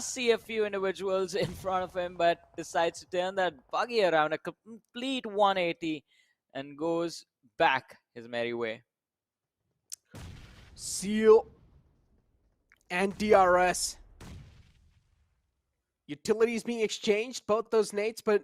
see a few individuals in front of him, but decides to turn that buggy around a complete 180 and goes back his merry way. Seal and DRS. Utilities being exchanged, both those nades, but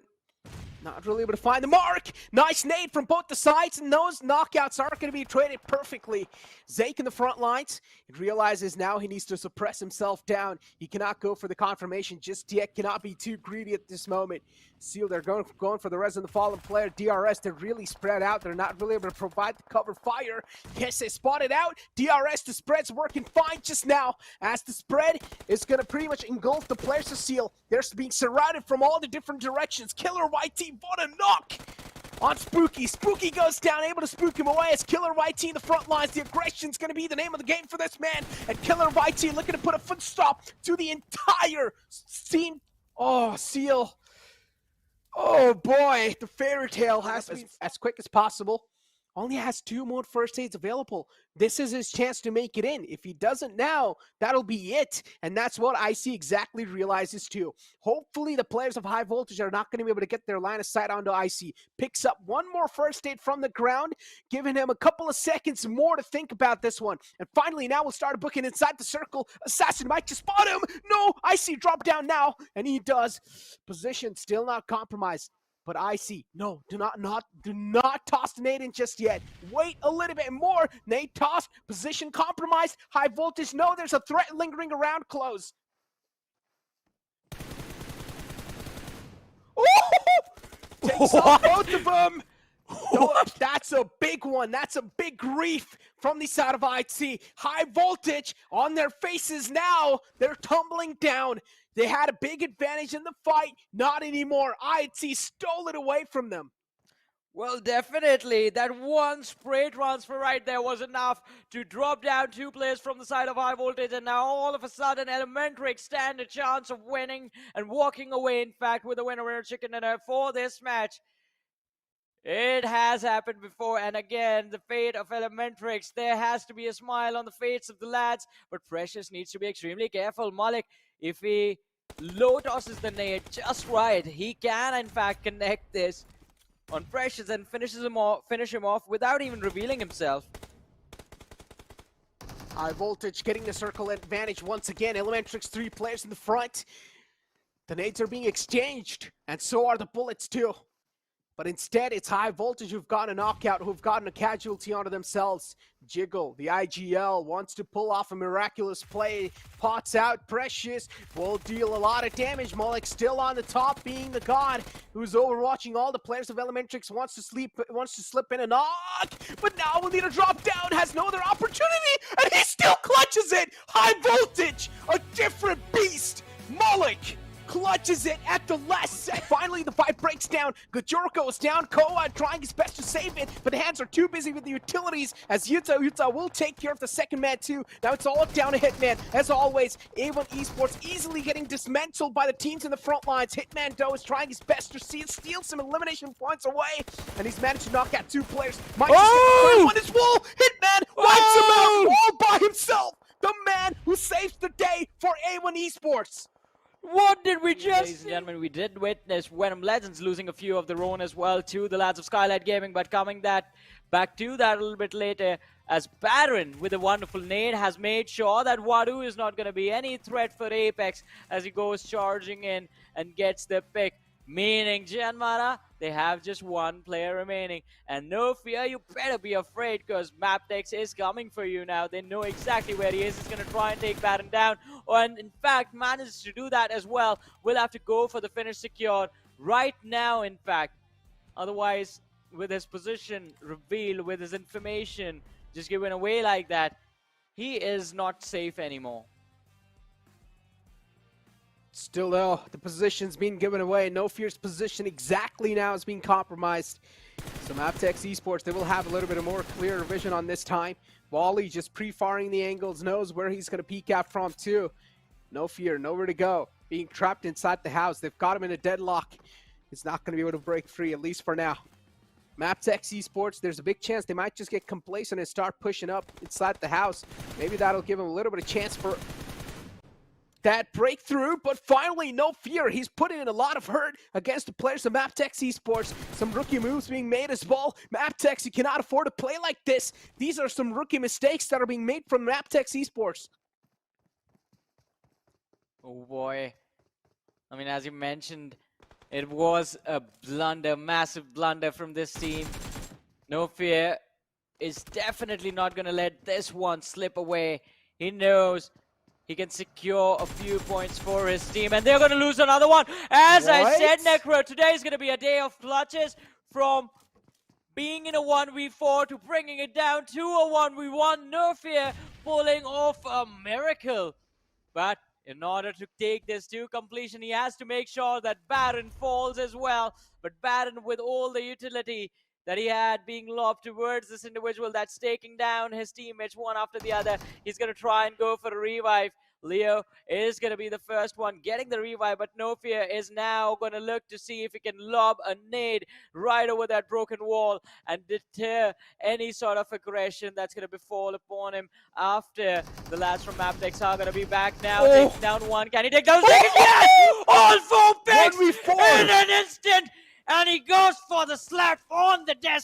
not really able to find the mark. Nice nade from both the sides, and those knockouts aren't going to be traded perfectly. Zake in the front lines, he realizes now he needs to suppress himself down. He cannot go for the confirmation just yet, cannot be too greedy at this moment. Seal, they're going for the res of the fallen player. DRS, they're really spread out. They're not really able to provide the cover fire. Kese spotted out. DRS, the spread's working fine just now, as the spread is going to pretty much engulf the players of Seal. They're being surrounded from all the different directions. killeryt, what a knock on Spooky. Spooky goes down, able to spook him away as killeryt in the front lines. The aggression's going to be the name of the game for this man. And killeryt looking to put a foot stop to the entire scene. Oh, Seal. Oh boy, the fairy tale has to be as quick as possible. Only has 2 more first aids available. This is his chance to make it in. If he doesn't now, that'll be it. And that's what IC exactly realizes too. Hopefully the players of high voltage are not going to be able to get their line of sight onto IC. Picks up 1 more first aid from the ground, giving him a couple of seconds more to think about this one. And finally now we'll start booking inside the circle. Assassin might just spot him. No, IC drop down now. And he does. Position still not compromised. But IC, no, do not toss the nade in just yet. Wait a little bit more. Nade toss, position compromised. High voltage, no, there's a threat lingering around close. Oh! Takes off both of them. No, that's a big one. That's a big grief from the side of IC. High voltage on their faces now. They're tumbling down. They had a big advantage in the fight. Not anymore. IC stole it away from them. Well, definitely. That one spray transfer right there was enough to drop down 2 players from the side of high voltage. And now all of a sudden, Elementrix stand a chance of winning and walking away, in fact, with a winner chicken dinner for this match. It has happened before, and again, the fate of Elementrix. There has to be a smile on the faces of the lads, but Precious needs to be extremely careful. Malik, if he low tosses the nade just right, he can, in fact, connect this on Precious and finish him off without even revealing himself. High voltage getting the circle advantage once again. Elementrix 3 players in the front. The nades are being exchanged, and so are the bullets too. But instead, it's high voltage who've gotten a knockout, who've gotten a casualty onto themselves. Jiggle, the IGL, wants to pull off a miraculous play. Pots out, Precious will deal a lot of damage. Malik still on the top, being the god who's overwatching all the players of Elementrix. Wants to slip in a knock, but now will need a drop down. Has no other opportunity, and he still clutches it. High voltage, a different beast. Malik clutches it at the last second. Finally, the fight breaks down. Gajorko is down. Koa trying his best to save it, but the hands are too busy with the utilities as Yuta will take care of the second man too. Now it's all down to Hitman. As always, A1 Esports easily getting dismantled by the teams in the front lines. Hitman, though, is trying his best to steal some elimination points away, and he's managed to knock out 2 players. Might just get the 3rd one as well. Hitman wipes him out all by himself. The man who saves the day for A1 Esports. What did we just Ladies and gentlemen, we did witness Venom Legends losing a few of their own as well to the lads of Skylight Gaming, but coming back to that a little bit later, as Baron with a wonderful nade has made sure that Wadu is not going to be any threat for Apex as he goes charging in and gets the pick. Meaning, JYANMARA, they have just 1 player remaining. And nofear, you better be afraid because Maptex is coming for you now. They know exactly where he is. He's going to try and take Baron down. And in fact, manages to do that as well. We'll have to go for the finish secured right now, in fact. Otherwise, with his position revealed, with his information just given away like that, he is not safe anymore. Still though, the position's being given away. nofear's position exactly now is being compromised. So Maptex Esports, they will have a little bit of more clear vision on this time. Wally just pre-firing the angles, knows where he's going to peek out from too. nofear, nowhere to go. Being trapped inside the house. They've got him in a deadlock. He's not going to be able to break free, at least for now. Maptex Esports, there's a big chance they might just get complacent and start pushing up inside the house. Maybe that'll give him a little bit of chance for that breakthrough, but finally nofear. He's putting in a lot of hurt against the players of Maptex Esports. Some rookie moves being made as well. Maptex, you cannot afford to play like this. These are some rookie mistakes that are being made from Maptex Esports. Oh boy. I mean, as you mentioned, it was a blunder, massive blunder from this team. nofear is definitely not going to let this one slip away. He knows he can secure a few points for his team, and they're going to lose another one. As I said, Necro, today is going to be a day of clutches, from being in a 1v4 to bringing it down to a 1v1. nofear pulling off a miracle. But in order to take this to completion, he has to make sure that Baron falls as well. But Baron, with all the utility that he had being lobbed towards this individual that's taking down his teammates one after the other, he's going to try and go for a revive. Leo is going to be the first one getting the revive, but nofear is now going to look to see if he can lob a nade right over that broken wall and deter any sort of aggression that's going to befall upon him after the lads from Maptex are going to be back now. Taking down one. Can he take those seconds? Yes! All 4 picks in an instant! And he goes for the slap on the desk.